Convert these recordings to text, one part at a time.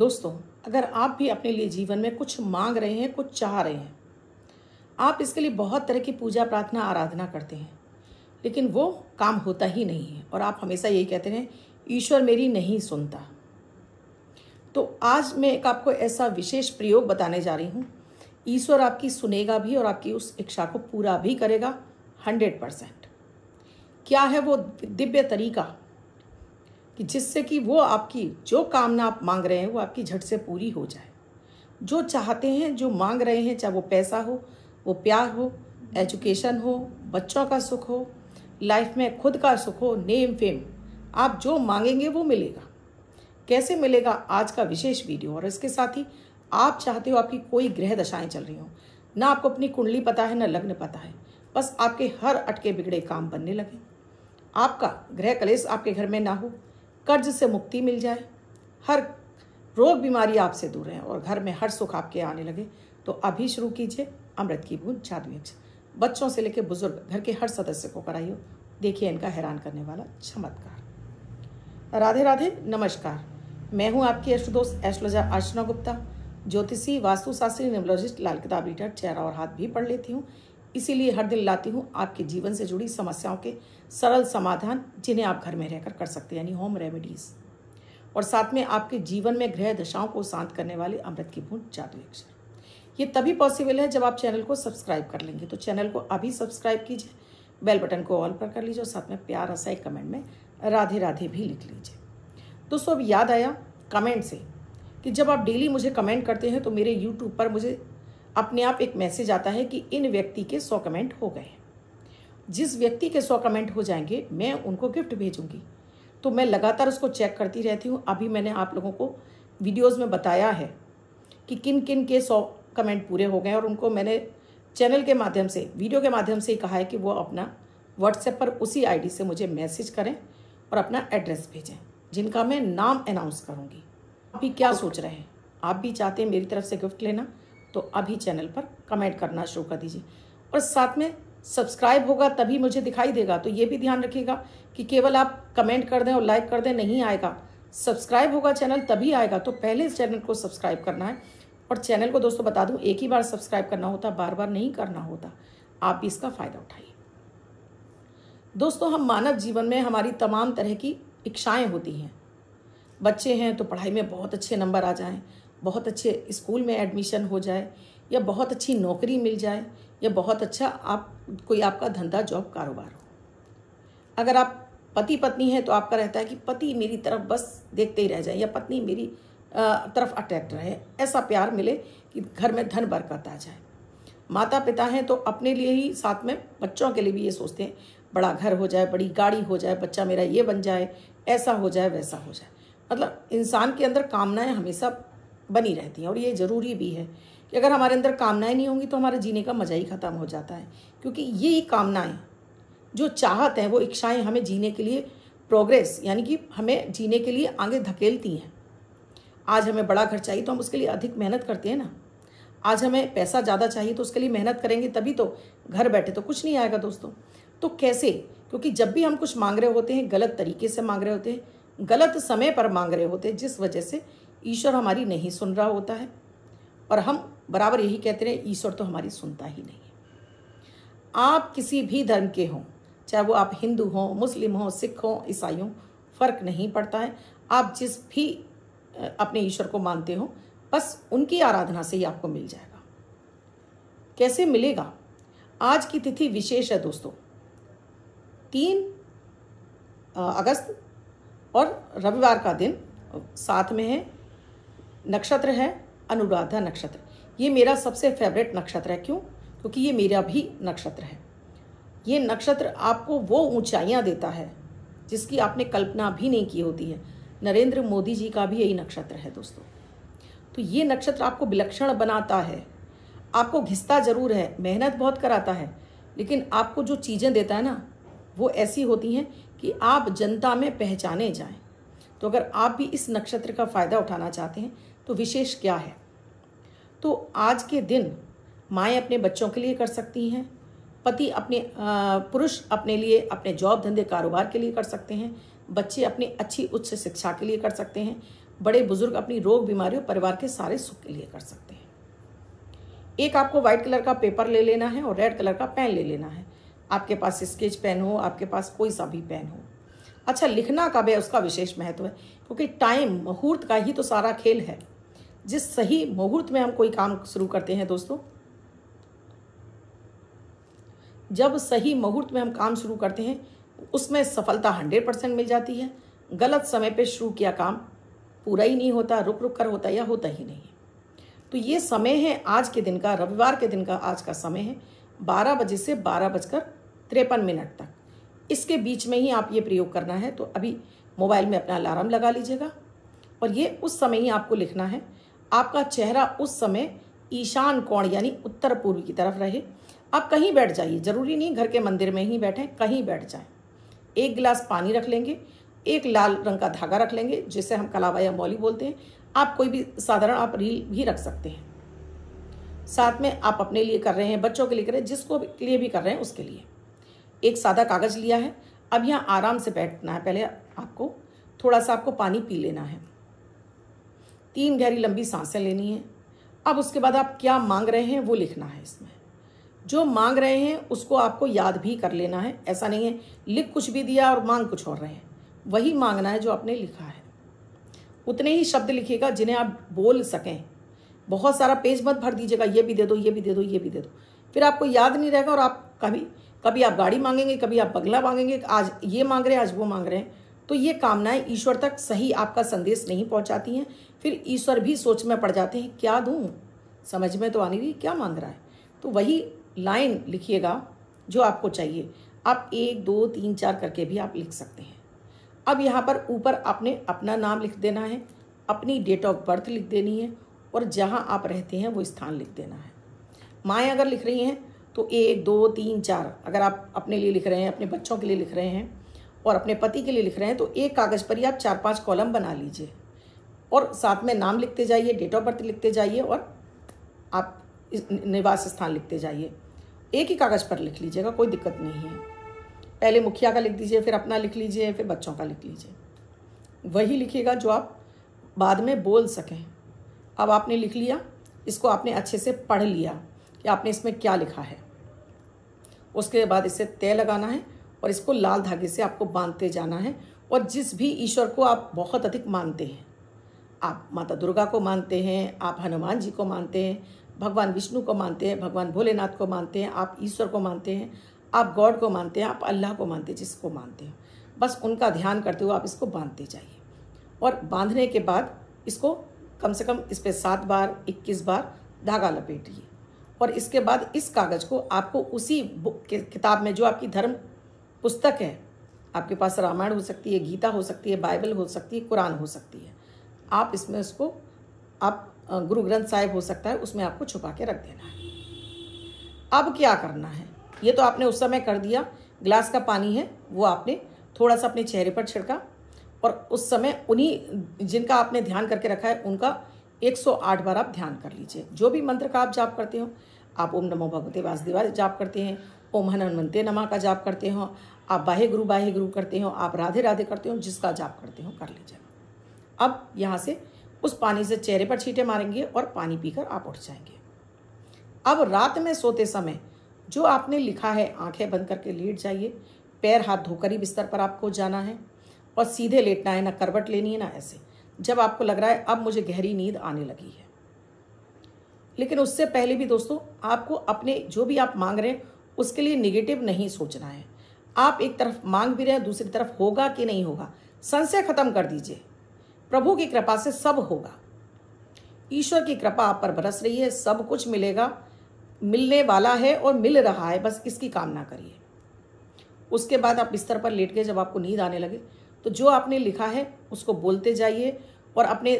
दोस्तों, अगर आप भी अपने लिए जीवन में कुछ मांग रहे हैं, कुछ चाह रहे हैं, आप इसके लिए बहुत तरह की पूजा प्रार्थना आराधना करते हैं, लेकिन वो काम होता ही नहीं है और आप हमेशा यही कहते हैं, ईश्वर मेरी नहीं सुनता। तो आज मैं एक आपको ऐसा विशेष प्रयोग बताने जा रही हूँ। ईश्वर आपकी सुनेगा भी और आपकी उस इच्छा को पूरा भी करेगा 100%। क्या है वो दिव्य तरीका कि जिससे कि वो आपकी जो कामना आप मांग रहे हैं वो आपकी झट से पूरी हो जाए। जो चाहते हैं, जो मांग रहे हैं, चाहे वो पैसा हो, वो प्यार हो, एजुकेशन हो, बच्चों का सुख हो, लाइफ में खुद का सुख हो, नेम फेम, आप जो मांगेंगे वो मिलेगा। कैसे मिलेगा, आज का विशेष वीडियो। और इसके साथ ही आप चाहते हो आपकी कोई ग्रह दशाएं चल रही हो, ना आपको अपनी कुंडली पता है, ना लग्न पता है, बस आपके हर अटके बिगड़े काम बनने लगे, आपका ग्रह कलेश आपके घर में ना हो, कर्ज से मुक्ति मिल जाए, हर रोग बीमारी आपसे दूर है और घर में हर सुख आपके आने लगे, तो अभी शुरू कीजिए अमृत की बूंद जादू यज्ञ। बच्चों से लेकर बुजुर्ग, घर के हर सदस्य को कराइए। देखिए इनका हैरान करने वाला चमत्कार। राधे राधे, नमस्कार। मैं हूं आपकी अष्ट दोस्त एस्ट्रोलॉजर अर्चना गुप्ता, ज्योतिषी, वास्तुशास्त्री, न्यूमरोलॉजिस्ट, लाल किताब रीडर, चेहरा और हाथ भी पढ़ लेती हूँ। इसीलिए हर दिन लाती हूँ आपके जीवन से जुड़ी समस्याओं के सरल समाधान, जिन्हें आप घर में रहकर कर सकते हैं, यानी होम रेमेडीज। और साथ में आपके जीवन में ग्रह दशाओं को शांत करने वाले अमृत की बूंद जादू यज्ञ। ये तभी पॉसिबल है जब आप चैनल को सब्सक्राइब कर लेंगे। तो चैनल को अभी सब्सक्राइब कीजिए, बेल बटन को ऑल पर कर लीजिए और साथ में प्यारा सा एक कमेंट में राधे राधे भी लिख लीजिए। दोस्तों, अब याद आया कमेंट से कि जब आप डेली मुझे कमेंट करते हैं तो मेरे यूट्यूब पर मुझे अपने आप एक मैसेज आता है कि इन व्यक्ति के 100 कमेंट हो गए। जिस व्यक्ति के 100 कमेंट हो जाएंगे मैं उनको गिफ्ट भेजूंगी। तो मैं लगातार उसको चेक करती रहती हूँ। अभी मैंने आप लोगों को वीडियोस में बताया है कि किन किन के 100 कमेंट पूरे हो गए और उनको मैंने चैनल के माध्यम से, वीडियो के माध्यम से ही कहा है कि वो अपना व्हाट्सएप पर उसी आईडी से मुझे मैसेज करें और अपना एड्रेस भेजें, जिनका मैं नाम अनाउंस करूँगी। आप भी क्या सोच रहे हैं, आप भी चाहते हैं मेरी तरफ से गिफ्ट लेना, तो अभी चैनल पर कमेंट करना शुरू कर दीजिए। और साथ में सब्सक्राइब होगा तभी मुझे दिखाई देगा, तो ये भी ध्यान रखिएगा कि केवल आप कमेंट कर दें और लाइक कर दें नहीं आएगा। सब्सक्राइब होगा चैनल तभी आएगा। तो पहले इस चैनल को सब्सक्राइब करना है। और चैनल को दोस्तों बता दूं, एक ही बार सब्सक्राइब करना होता, बार बार नहीं करना होता। आप भी इसका फायदा उठाइए। दोस्तों, हम मानव जीवन में हमारी तमाम तरह की इच्छाएं होती हैं। बच्चे हैं तो पढ़ाई में बहुत अच्छे नंबर आ जाएं, बहुत अच्छे स्कूल में एडमिशन हो जाए, या बहुत अच्छी नौकरी मिल जाए, या बहुत अच्छा कोई आपका धंधा, जॉब, कारोबार हो। अगर आप पति पत्नी हैं तो आपका रहता है कि पति मेरी तरफ बस देखते ही रह जाए, या पत्नी मेरी तरफ अट्रैक्ट रहे, ऐसा प्यार मिले कि घर में धन बरकत आ जाए। माता पिता हैं तो अपने लिए ही, साथ में बच्चों के लिए भी ये सोचते हैं बड़ा घर हो जाए, बड़ी गाड़ी हो जाए, बच्चा मेरा ये बन जाए, ऐसा हो जाए, वैसा हो जाए। मतलब इंसान के अंदर कामनाएं हमेशा बनी रहती हैं और ये ज़रूरी भी है कि अगर हमारे अंदर कामनाएं नहीं होंगी तो हमारे जीने का मज़ा ही ख़त्म हो जाता है। क्योंकि ये कामनाएं, जो चाहत हैं, वो इच्छाएं हमें जीने के लिए प्रोग्रेस, यानी कि हमें जीने के लिए आगे धकेलती हैं। आज हमें बड़ा घर चाहिए तो हम उसके लिए अधिक मेहनत करते हैं ना। आज हमें पैसा ज़्यादा चाहिए तो उसके लिए मेहनत करेंगे, तभी तो। घर बैठे तो कुछ नहीं आएगा दोस्तों। तो कैसे? क्योंकि जब भी हम कुछ मांग रहे होते हैं, गलत तरीके से मांग रहे होते हैं, गलत समय पर मांग रहे होते हैं, जिस वजह से ईश्वर हमारी नहीं सुन रहा होता है। और हम बराबर यही कहते रहे, ईश्वर तो हमारी सुनता ही नहीं है। आप किसी भी धर्म के हों, चाहे वो आप हिंदू हों, मुस्लिम हों, सिख हों, ईसाई हों, फर्क नहीं पड़ता है। आप जिस भी अपने ईश्वर को मानते हो, बस उनकी आराधना से ही आपको मिल जाएगा। कैसे मिलेगा? आज की तिथि विशेष है दोस्तों, 3 अगस्त और रविवार का दिन साथ में है। नक्षत्र है अनुराधा नक्षत्र। ये मेरा सबसे फेवरेट नक्षत्र है। क्यों? क्योंकि ये मेरा भी नक्षत्र है। ये नक्षत्र आपको वो ऊंचाइयां देता है जिसकी आपने कल्पना भी नहीं की होती है। नरेंद्र मोदी जी का भी यही नक्षत्र है दोस्तों। तो ये नक्षत्र आपको विलक्षण बनाता है। आपको घिसता जरूर है, मेहनत बहुत कराता है, लेकिन आपको जो चीज़ें देता है ना, वो ऐसी होती हैं कि आप जनता में पहचाने जाएं। तो अगर आप भी इस नक्षत्र का फ़ायदा उठाना चाहते हैं तो विशेष क्या है? तो आज के दिन माएँ अपने बच्चों के लिए कर सकती हैं, पति अपने पुरुष अपने लिए, अपने जॉब, धंधे, कारोबार के लिए कर सकते हैं, बच्चे अपनी अच्छी उच्च शिक्षा के लिए कर सकते हैं, बड़े बुजुर्ग अपनी रोग बीमारियों परिवार के सारे सुख के लिए कर सकते हैं। एक आपको व्हाइट कलर का पेपर ले लेना है और रेड कलर का पेन ले लेना है। आपके पास स्केच पेन हो, आपके पास कोई सा भी पेन हो। अच्छा, लिखना कब है उसका विशेष महत्व है, क्योंकि टाइम मुहूर्त का ही तो सारा खेल है। जिस सही मुहूर्त में हम कोई काम शुरू करते हैं दोस्तों, जब सही मुहूर्त में हम काम शुरू करते हैं उसमें सफलता 100% मिल जाती है। गलत समय पे शुरू किया काम पूरा ही नहीं होता, रुक रुक कर होता या होता ही नहीं है। तो ये समय है आज के दिन का, रविवार के दिन का आज का समय है 12 बजे से 12:53 तक। इसके बीच में ही आप ये प्रयोग करना है। तो अभी मोबाइल में अपना अलार्म लगा लीजिएगा और ये उस समय ही आपको लिखना है। आपका चेहरा उस समय ईशान कोण यानी उत्तर पूर्व की तरफ रहे। आप कहीं बैठ जाइए, जरूरी नहीं घर के मंदिर में ही बैठें, कहीं बैठ जाएं। 1 गिलास पानी रख लेंगे, एक लाल रंग का धागा रख लेंगे जिसे हम कलावा या मौली बोलते हैं। आप कोई भी साधारण आप रील भी रख सकते हैं। साथ में आप अपने लिए कर रहे हैं, बच्चों के लिए कर रहे हैं, जिसको लिए भी कर रहे हैं उसके लिए। एक सादा कागज लिया है। अब यहाँ आराम से बैठना है। पहले आपको थोड़ा सा आपको पानी पी लेना है, 3 गहरी लंबी सांसें लेनी है। अब उसके बाद आप क्या मांग रहे हैं वो लिखना है। इसमें जो मांग रहे हैं उसको आपको याद भी कर लेना है। ऐसा नहीं है लिख कुछ भी दिया और मांग कुछ और रहे हैं, वही मांगना है जो आपने लिखा है। उतने ही शब्द लिखिएगा जिन्हें आप बोल सकें। बहुत सारा पेज मत भर दीजिएगा, ये भी दे दो, ये भी दे दो, ये भी दे दो, फिर आपको याद नहीं रहेगा। और आप कभी आप गाड़ी मांगेंगे, कभी आप बंगला मांगेंगे, आज ये मांग रहे हैं, आज वो मांग रहे हैं। तो ये कामनाएं ईश्वर तक सही आपका संदेश नहीं पहुंचाती हैं। फिर ईश्वर भी सोच में पड़ जाते हैं, क्या दूं, समझ में तो आनी रही क्या मांग रहा है। तो वही लाइन लिखिएगा जो आपको चाहिए। आप 1 2 3 4 करके भी आप लिख सकते हैं। अब यहाँ पर ऊपर आपने अपना नाम लिख देना है, अपनी डेट ऑफ बर्थ लिख देनी है और जहाँ आप रहते हैं वो स्थान लिख देना है। माएँ अगर लिख रही हैं तो 1 2 3 4, अगर आप अपने लिए लिख रहे हैं, अपने बच्चों के लिए लिख रहे हैं और अपने पति के लिए लिख रहे हैं तो एक कागज़ पर ही आप 4-5 कॉलम बना लीजिए और साथ में नाम लिखते जाइए, डेट ऑफ बर्थ लिखते जाइए और आप निवास स्थान लिखते जाइए। एक ही कागज़ पर लिख लीजिएगा, कोई दिक्कत नहीं है। पहले मुखिया का लिख दीजिए, फिर अपना लिख लीजिए, फिर बच्चों का लिख लीजिए। वही लिखिएगा जो आप बाद में बोल सकें। अब आपने लिख लिया, इसको आपने अच्छे से पढ़ लिया कि आपने इसमें क्या लिखा है। उसके बाद इसे तय लगाना है और इसको लाल धागे से आपको बांधते जाना है। और जिस भी ईश्वर को आप बहुत अधिक मानते हैं, आप माता दुर्गा को मानते हैं, आप हनुमान जी को मानते हैं, भगवान विष्णु को मानते हैं, भगवान भोलेनाथ को मानते हैं, आप ईश्वर को मानते हैं, आप गॉड को मानते हैं, आप अल्लाह को मानते हैं, जिसको मानते हैं, बस उनका ध्यान करते हुए आप इसको बांधते जाइए। और बांधने के बाद इसको कम से कम इस पर 7 बार 21 बार धागा लपेटिए। और इसके बाद इस कागज़ को आपको उसी बुक के किताब में जो आपकी धर्म पुस्तक है, आपके पास रामायण हो सकती है, गीता हो सकती है, बाइबल हो सकती है, कुरान हो सकती है, आप इसमें उसको आप गुरु ग्रंथ साहिब हो सकता है, उसमें आपको छुपा के रख देना है। अब क्या करना है, ये तो आपने उस समय कर दिया। गिलास का पानी है वो आपने थोड़ा सा अपने चेहरे पर छिड़का और उस समय उन्हीं जिनका आपने ध्यान करके रखा है उनका 108 बार आप ध्यान कर लीजिए। जो भी मंत्र का आप जाप करते हो, आप ओम नमो भगवते वासुदेवाय जाप करते हैं, ओम हनुमन्ते नमः का जाप करते हो, आप वाहे गुरु करते हो, आप राधे राधे करते हो, जिसका जाप करते हो कर लीजिएगा। अब यहाँ से उस पानी से चेहरे पर छींटे मारेंगे और पानी पीकर आप उठ जाएंगे। अब रात में सोते समय जो आपने लिखा है, आंखें बंद करके लेट जाइए। पैर हाथ धोकर ही बिस्तर पर आपको जाना है और सीधे लेटना है, ना करवट लेनी है ना ऐसे। जब आपको लग रहा है अब मुझे गहरी नींद आने लगी है। लेकिन उससे पहले भी दोस्तों आपको अपने जो भी आप मांग रहे हैं उसके लिए निगेटिव नहीं सोचना है। आप एक तरफ मांग भी रहे हैं, दूसरी तरफ होगा कि नहीं होगा, संशय खत्म कर दीजिए। प्रभु की कृपा से सब होगा। ईश्वर की कृपा आप पर बरस रही है, सब कुछ मिलेगा, मिलने वाला है और मिल रहा है, बस इसकी कामना करिए। उसके बाद आप बिस्तर पर लेट के जब आपको नींद आने लगे तो जो आपने लिखा है उसको बोलते जाइए और अपने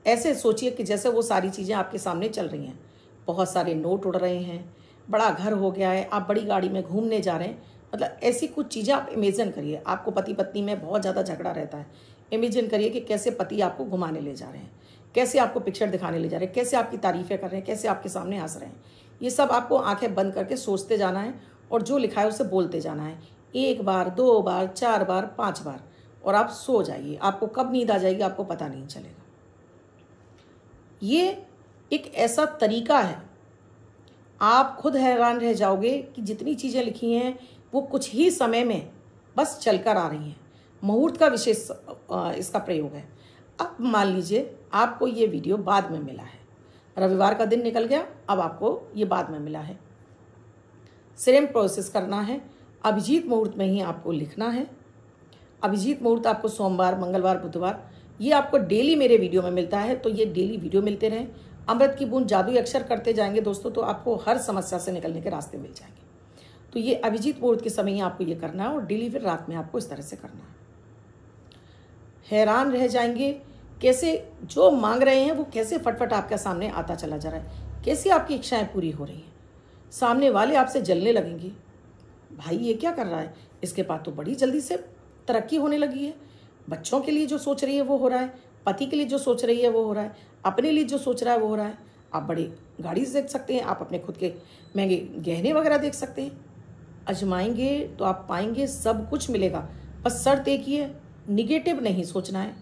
ऐसे सोचिए कि जैसे वो सारी चीज़ें आपके सामने चल रही हैं। बहुत सारे नोट उड़ रहे हैं, बड़ा घर हो गया है, आप बड़ी गाड़ी में घूमने जा रहे हैं, मतलब ऐसी कुछ चीज़ें आप इमेजिन करिए। आपको पति पत्नी में बहुत ज़्यादा झगड़ा रहता है, इमेजिन करिए कि कैसे पति आपको घुमाने ले जा रहे हैं, कैसे आपको पिक्चर दिखाने ले जा रहे हैं, कैसे आपकी तारीफ़ें कर रहे हैं, कैसे आपके सामने हंस रहे हैं। ये सब आपको आंखें बंद करके सोचते जाना है और जो लिखा है उसे बोलते जाना है, 1 बार 2 बार 4 बार 5 बार, और आप सो जाइए। आपको कब नींद आ जाएगी आपको पता नहीं चलेगा। ये एक ऐसा तरीका है, आप खुद हैरान रह जाओगे कि जितनी चीज़ें लिखी हैं वो कुछ ही समय में बस चलकर आ रही हैं। मुहूर्त का विशेष इसका प्रयोग है। अब मान लीजिए आपको ये वीडियो बाद में मिला है, रविवार का दिन निकल गया, अब आपको ये बाद में मिला है। सेम प्रोसेस करना है, अभिजीत मुहूर्त में ही आपको लिखना है। अभिजीत मुहूर्त आपको सोमवार, मंगलवार, बुधवार, ये आपको डेली मेरे वीडियो में मिलता है, तो ये डेली वीडियो मिलते रहें। अमृत की बूंद जादुई अक्षर करते जाएंगे दोस्तों, तो आपको हर समस्या से निकलने के रास्ते मिल जाएंगे। तो ये अभिजीत मुहूर्त के समय ही आपको ये करना है और डेली फिर रात में आपको इस तरह से करना है। हैरान रह जाएंगे कैसे जो मांग रहे हैं वो कैसे फटफट आपके सामने आता चला जा रहा है, कैसे आपकी इच्छाएं पूरी हो रही हैं। सामने वाले आपसे जलने लगेंगे, भाई ये क्या कर रहा है, इसके पास तो बड़ी जल्दी से तरक्की होने लगी है। बच्चों के लिए जो सोच रही है वो हो रहा है, पति के लिए जो सोच रही है वो हो रहा है, अपने लिए जो सोच रहा है वो हो रहा है। आप बड़ी गाड़ी देख सकते हैं, आप अपने खुद के महंगे गहने वगैरह देख सकते हैं। आजमाएंगे तो आप पाएंगे, सब कुछ मिलेगा। बस शर्त एक ही है, निगेटिव नहीं सोचना है।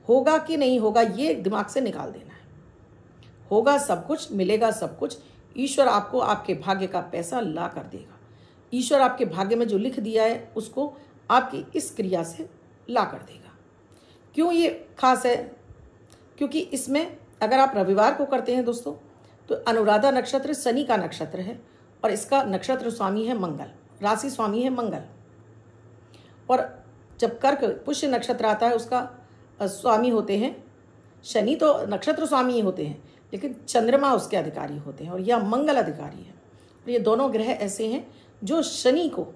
होगा कि नहीं होगा ये दिमाग से निकाल देना है। होगा सब कुछ, मिलेगा सब कुछ। ईश्वर आपको आपके भाग्य का पैसा ला कर देगा। ईश्वर आपके भाग्य में जो लिख दिया है उसको आपकी इस क्रिया से ला कर देगा। क्यों ये खास है? क्योंकि इसमें अगर आप रविवार को करते हैं दोस्तों, तो अनुराधा नक्षत्र शनि का नक्षत्र है और इसका नक्षत्र स्वामी है मंगल, राशि स्वामी है मंगल। और जब कर्क पुष्य नक्षत्र आता है उसका स्वामी होते हैं शनि, तो नक्षत्र स्वामी ही होते हैं, लेकिन चंद्रमा उसके अधिकारी होते हैं और यह मंगल अधिकारी है। और ये दोनों ग्रह ऐसे हैं जो शनि को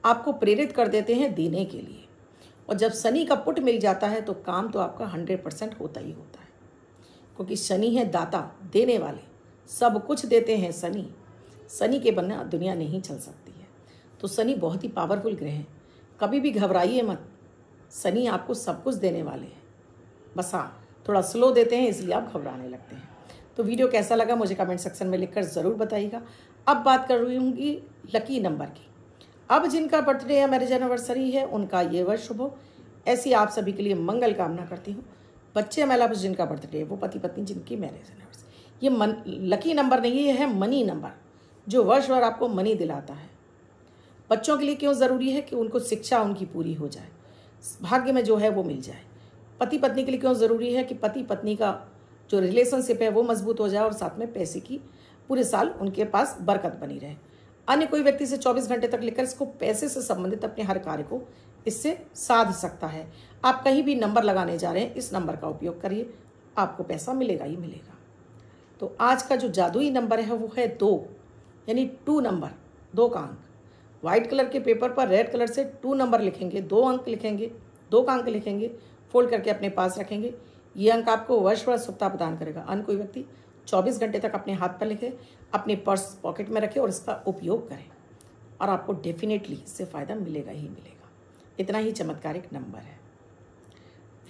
आपको प्रेरित कर देते हैं देने के लिए। और जब शनि का पुट मिल जाता है तो काम तो आपका 100% होता ही होता है, क्योंकि शनि है दाता, देने वाले, सब कुछ देते हैं शनि। शनि के बिना दुनिया नहीं चल सकती है। तो शनि बहुत ही पावरफुल ग्रह है, कभी भी घबराइए मत। शनि आपको सब कुछ देने वाले हैं, बस हाँ थोड़ा स्लो देते हैं इसलिए आप घबराने लगते हैं। तो वीडियो कैसा लगा मुझे कमेंट सेक्शन में लिखकर ज़रूर बताइएगा। अब बात कर रही हूँगी लकी नंबर की। अब जिनका बर्थडे या मैरिज एनिवर्सरी है उनका ये वर्ष शुभ हो, ऐसी आप सभी के लिए मंगल कामना करती हूँ। बच्चे महिला पुरुष जिनका बर्थडे है, वो पति पत्नी जिनकी मैरिज एनिवर्सरी, ये लकी नंबर नहीं, ये है मनी नंबर, जो वर्ष भर आपको मनी दिलाता है। बच्चों के लिए क्यों ज़रूरी है कि उनको शिक्षा उनकी पूरी हो जाए, भाग्य में जो है वो मिल जाए। पति पत्नी के लिए क्यों ज़रूरी है कि पति पत्नी का जो रिलेशनशिप है वो मजबूत हो जाए और साथ में पैसे की पूरे साल उनके पास बरकत बनी रहे। अन्य कोई व्यक्ति से 24 घंटे तक लेकर इसको पैसे से संबंधित अपने हर कार्य को इससे साध सकता है। आप कहीं भी नंबर लगाने जा रहे हैं, इस नंबर का उपयोग करिए, आपको पैसा मिलेगा ही मिलेगा। तो आज का जो जादुई नंबर है वो है 2, यानी 2 नंबर, 2 का अंक। व्हाइट कलर के पेपर पर रेड कलर से 2 नंबर लिखेंगे, 2 अंक लिखेंगे, 2 का अंक लिखेंगे, फोल्ड करके अपने पास रखेंगे। ये अंक आपको वर्ष भर शुभता प्रदान करेगा। अन्य कोई व्यक्ति 24 घंटे तक अपने हाथ पर लिखे, अपने पर्स पॉकेट में रखे और इसका उपयोग करें, और आपको डेफिनेटली इससे फ़ायदा मिलेगा ही मिलेगा। इतना ही चमत्कारिक नंबर है।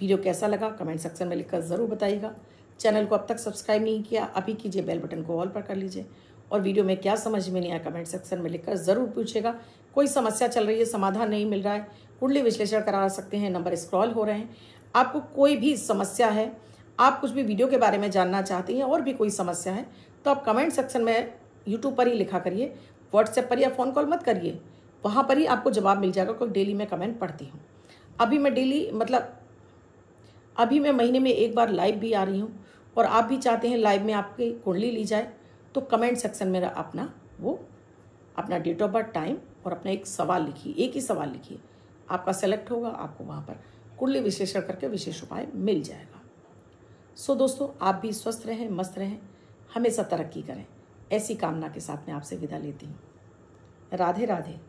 वीडियो कैसा लगा कमेंट सेक्शन में लिखकर ज़रूर बताइएगा। चैनल को अब तक सब्सक्राइब नहीं किया, अभी कीजिए, बेल बटन को ऑल पर कर लीजिए। और वीडियो में क्या समझ में नहीं आया कमेंट सेक्शन में लिखकर ज़रूर पूछेगा। कोई समस्या चल रही है, समाधान नहीं मिल रहा है, कुंडली विश्लेषण करा सकते हैं, नंबर स्क्रॉल हो रहे हैं। आपको कोई भी समस्या है, आप कुछ भी वीडियो के बारे में जानना चाहते हैं और भी कोई समस्या है, तो आप कमेंट सेक्शन में यूट्यूब पर ही लिखा करिए, व्हाट्सएप पर या फ़ोन कॉल मत करिए, वहाँ पर ही आपको जवाब मिल जाएगा, क्योंकि डेली मैं कमेंट पढ़ती हूँ। अभी मैं महीने में एक बार लाइव भी आ रही हूँ, और आप भी चाहते हैं लाइव में आपकी कुंडली ली जाए, तो कमेंट सेक्शन में अपना डेट ऑफ बर्थ, टाइम और अपना एक सवाल लिखिए, एक ही सवाल लिखिए, आपका सेलेक्ट होगा, आपको वहाँ पर कुंडली विश्लेषण करके विशेष उपाय मिल जाएगा। सो दोस्तों, आप भी स्वस्थ रहें, मस्त रहें, हमेशा तरक्की करें, ऐसी कामना के साथ मैं आपसे विदा लेती हूँ। राधे राधे।